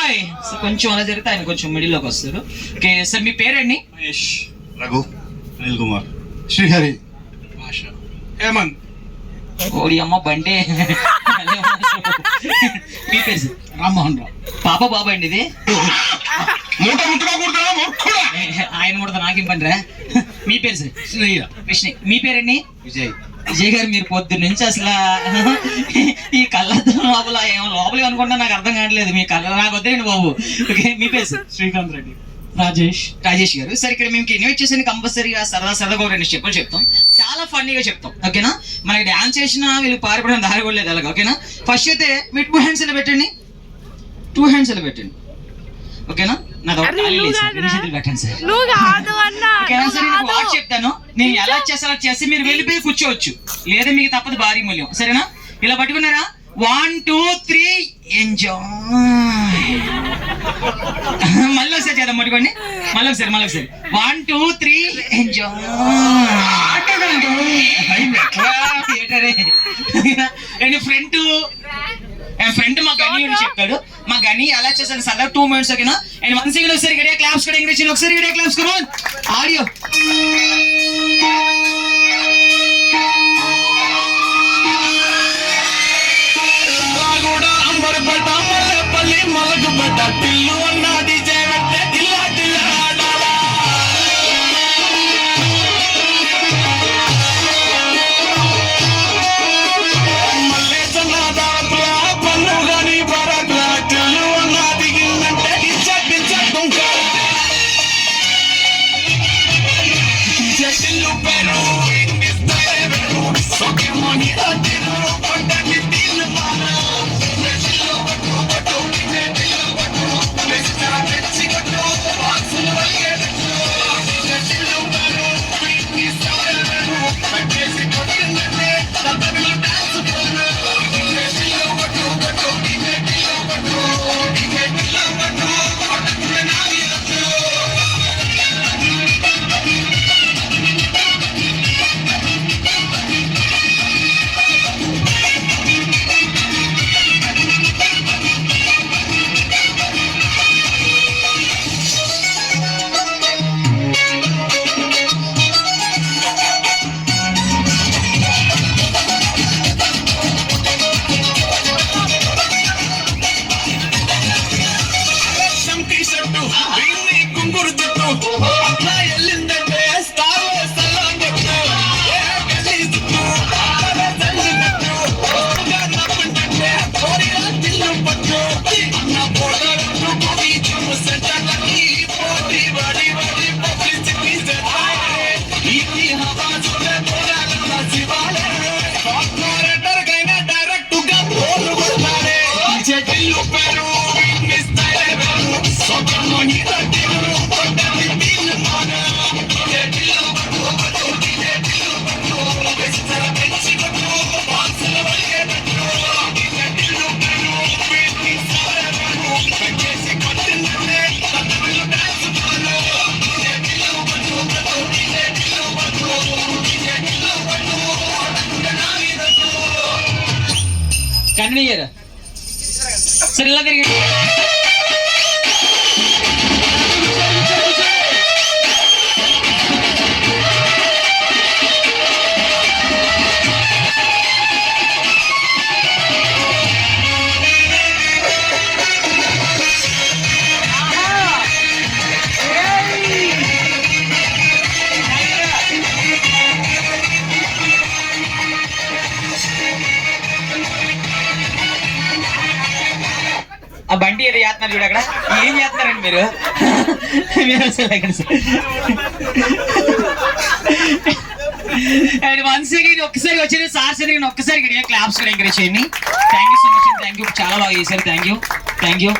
Bye. So కొంచెం అలా జరిగితే ఆయన కొంచెం మిడిల్లోకి వస్తారు. ఓకే సార్, మీ పేరండి? మహేష్, రఘు, అనిల్ కుమార్, శ్రీహరి, భాష, హేమంత్. ఓడి అమ్మ బండి. మీ పేరు సార్? రామ్మోహన్ రావు. పాప బాబా అండి ఇది? ఆయన కూడా నాకేం పనిరా. మీ పేరు సార్? కృష్ణ. మీ పేరండి? విజయ్. విజయ్ గారు, మీరు పొద్దున్న నుంచి అసలు ఈ కళ్ళద్దాం లోపల ఏమో లోపలికి అనుకుంటా నాకు అర్థం కావట్లేదు. మీ కళ్ళ నాకు వద్దండి బాబు. ఓకే, మీ పేరు సార్? శ్రీకాంత్ రెడ్డి. రాజేష్ గారు. సరే, ఇక్కడ మేము ఇన్వైట్ చేసిన కంపల్సరీగా సరదాగా రెండు స్టెప్పులు చెప్తాం, చాలా ఫన్నీగా చెప్తాం. ఓకేనా? మనకి డాన్స్ చేసినా వీళ్ళు పారిపోవడం దారి కూడా లేదు అలాగా. ఓకేనా? ఫస్ట్ అయితే మీ 2 హ్యాండ్స్ ఇలా పెట్టండి. 2 హ్యాండ్స్ ఇలా పెట్టండి. ఓకేనా? నాది ఒకటి ఖాళీ లేదు సార్, 2 చేతులు పెట్టండి సార్. ఓకేనా సార్? నేను వాట్ చెప్తాను, నేను ఎలా చేస్తా చేసి మీరు వెళ్ళిపోయి కూర్చోవచ్చు, లేదా మీకు తప్పదు భారీ మూల్యం. సరేనా? ఇలా పట్టుకున్నారా? 1 2 3 ఎంజాయ్. మళ్ళీ ఒకసారి చేద్దాం, పట్టుకోండి. మళ్ళీ ఒకసారి 1 2 3 ఎంజాయ్. ఫ్రెండ్ మా గని చెప్తాడు. మా గని ఎలా చేశాను సదా 2 మినిట్స్. ఓకేనా? అండ్ 1 సెకండ్ ఒకసారి గడియా క్లాప్స్ కూడా ఇంగ్లీష్ ఒకసారి గడియా claps come on audio. Continue చేయరా? సరే, ఇలా తిరిగి ఆ బండి ఏదో చేస్తున్నారు చూడు అక్కడ. ఏం చేస్తున్నారండి మీరు? అండ్ 1 సెకండ్ ఒక్కసారి వచ్చిన సార్ సరిగ్గా ఒక్కసారి క్లాప్స్ కూడా ఎంకరేజ్ చేయండి. Thank you so much. Thank you, చాలా బాగా చేశారు. Thank you.